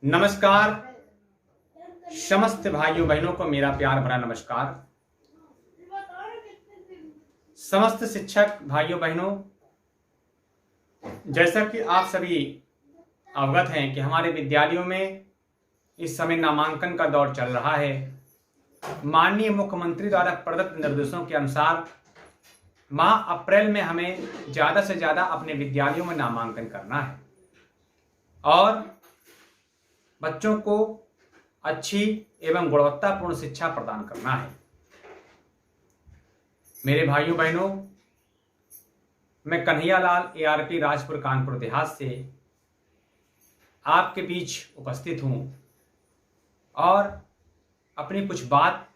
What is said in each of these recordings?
नमस्कार। समस्त भाइयों बहनों को मेरा प्यार भरा नमस्कार। समस्त शिक्षक भाइयों बहनों, जैसा कि आप सभी अवगत हैं कि हमारे विद्यालयों में इस समय नामांकन का दौर चल रहा है। माननीय मुख्यमंत्री द्वारा प्रदत्त निर्देशों के अनुसार माह अप्रैल में हमें ज़्यादा से ज़्यादा अपने विद्यालयों में नामांकन करना है और बच्चों को अच्छी एवं गुणवत्तापूर्ण शिक्षा प्रदान करना है। मेरे भाइयों बहनों, मैं कन्हैयालाल ARP राजपुर कानपुर देहात से आपके बीच उपस्थित हूं और अपनी कुछ बात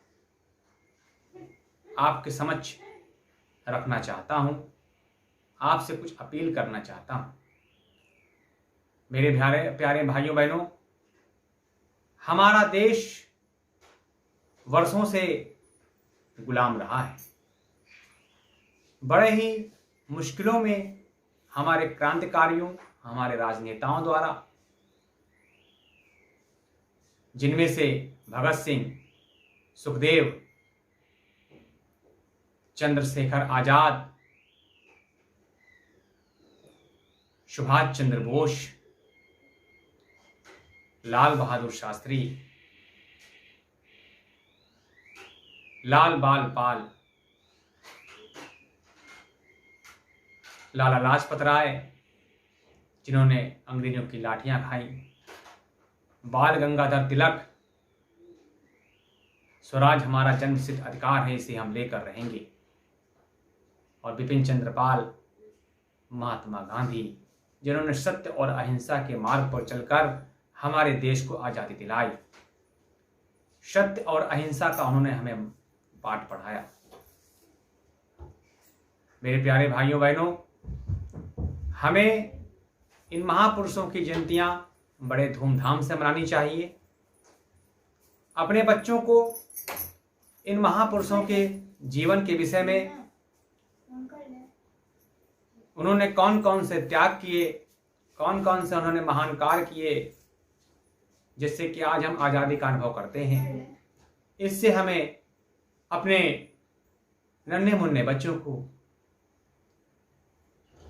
आपके समक्ष रखना चाहता हूं, आपसे कुछ अपील करना चाहता हूं। मेरे प्यारे भाइयों बहनों, हमारा देश वर्षों से गुलाम रहा है। बड़े ही मुश्किलों में हमारे क्रांतिकारियों, हमारे राजनेताओं द्वारा, जिनमें से भगत सिंह, सुखदेव, चंद्रशेखर आजाद, सुभाष चंद्र बोस, लाल बहादुर शास्त्री, लाल बाल पाल, लाला लाजपत राय, जिन्होंने अंग्रेजों की लाठियां खाई, बाल गंगाधर तिलक, स्वराज हमारा जन्मसिद्ध अधिकार है, इसे हम लेकर रहेंगे, और बिपिन चंद्र पाल, महात्मा गांधी, जिन्होंने सत्य और अहिंसा के मार्ग पर चलकर हमारे देश को आजादी दिलाई। सत्य और अहिंसा का उन्होंने हमें पाठ पढ़ाया। मेरे प्यारे भाइयों बहनों, हमें इन महापुरुषों की जयंतियां बड़े धूमधाम से मनानी चाहिए। अपने बच्चों को इन महापुरुषों के जीवन के विषय में, उन्होंने कौन कौन से त्याग किए, कौन कौन से उन्होंने महान कार्य किए, जिससे कि आज हम आज़ादी का अनुभव करते हैं, इससे हमें अपने नन्हे मुन्ने बच्चों को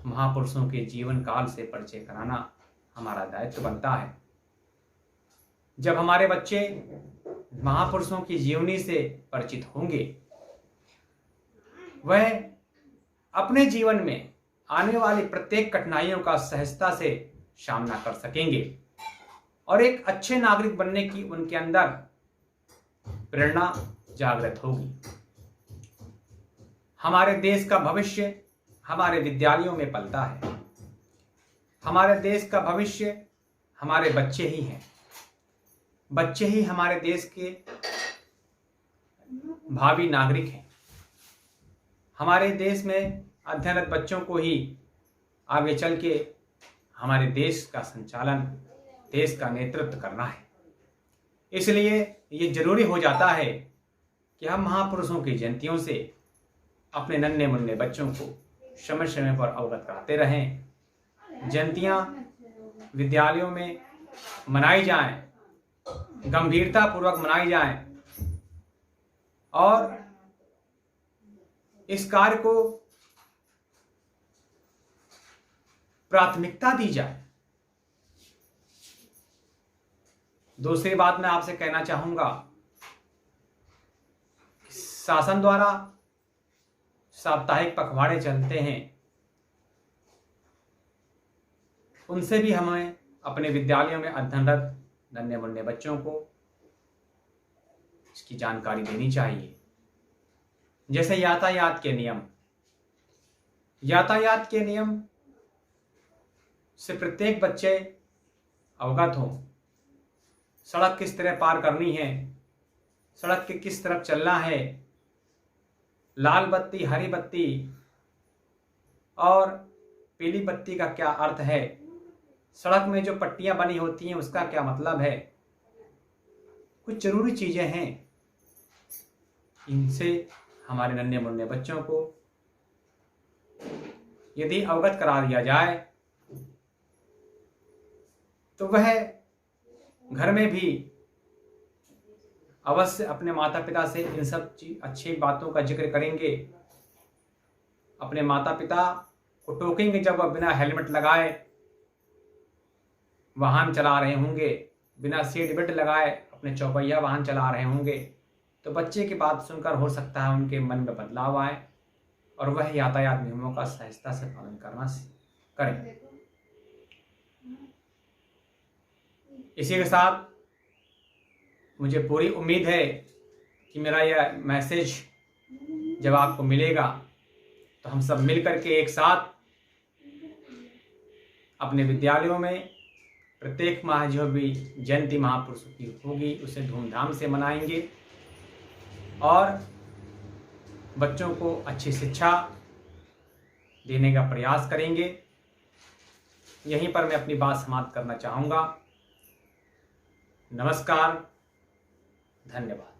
महापुरुषों के जीवन काल से परिचय कराना हमारा दायित्व बनता है। जब हमारे बच्चे महापुरुषों की जीवनी से परिचित होंगे, वह अपने जीवन में आने वाली प्रत्येक कठिनाइयों का सहजता से सामना कर सकेंगे और एक अच्छे नागरिक बनने की उनके अंदर प्रेरणा जागृत होगी। हमारे देश का भविष्य हमारे विद्यालयों में पलता है। हमारे देश का भविष्य हमारे बच्चे ही हैं। बच्चे ही हमारे देश के भावी नागरिक हैं। हमारे देश में अध्ययनरत बच्चों को ही आगे चल के हमारे देश का संचालन, देश का नेतृत्व करना है। इसलिए ये जरूरी हो जाता है कि हम महापुरुषों की जयंतियों से अपने नन्हे मुन्ने बच्चों को समय समय पर अवगत कराते रहें। जयंतियां विद्यालयों में मनाई जाएं, गंभीरता पूर्वक मनाई जाएं और इस कार्य को प्राथमिकता दी जाए। दूसरी बात मैं आपसे कहना चाहूंगा, शासन द्वारा साप्ताहिक पखवाड़े चलते हैं, उनसे भी हमें अपने विद्यालयों में अध्ययनरत नन्हे मुन्ने बच्चों को इसकी जानकारी देनी चाहिए। जैसे यातायात के नियम, यातायात के नियम से प्रत्येक बच्चे अवगत हों। सड़क किस तरह पार करनी है, सड़क के किस तरफ चलना है, लाल बत्ती, हरी बत्ती और पीली बत्ती का क्या अर्थ है, सड़क में जो पट्टियां बनी होती हैं उसका क्या मतलब है। कुछ जरूरी चीजें हैं, इनसे हमारे नन्हे मुन्ने बच्चों को यदि अवगत करा दिया जाए तो वह घर में भी अवश्य अपने माता पिता से इन सब अच्छी बातों का जिक्र करेंगे। अपने माता पिता को टोकेंगे जब वह बिना हेलमेट लगाए वाहन चला रहे होंगे, बिना सीट बेल्ट लगाए अपने चौपहिया वाहन चला रहे होंगे, तो बच्चे की बात सुनकर हो सकता है उनके मन में बदलाव आए और वह यातायात नियमों का सहजता से पालन करना करें। इसी के साथ मुझे पूरी उम्मीद है कि मेरा यह मैसेज जब आपको मिलेगा तो हम सब मिलकर के एक साथ अपने विद्यालयों में प्रत्येक माह जो भी जयंती महापुरुष की होगी उसे धूमधाम से मनाएंगे और बच्चों को अच्छी शिक्षा देने का प्रयास करेंगे। यहीं पर मैं अपनी बात समाप्त करना चाहूँगा। नमस्कार, धन्यवाद।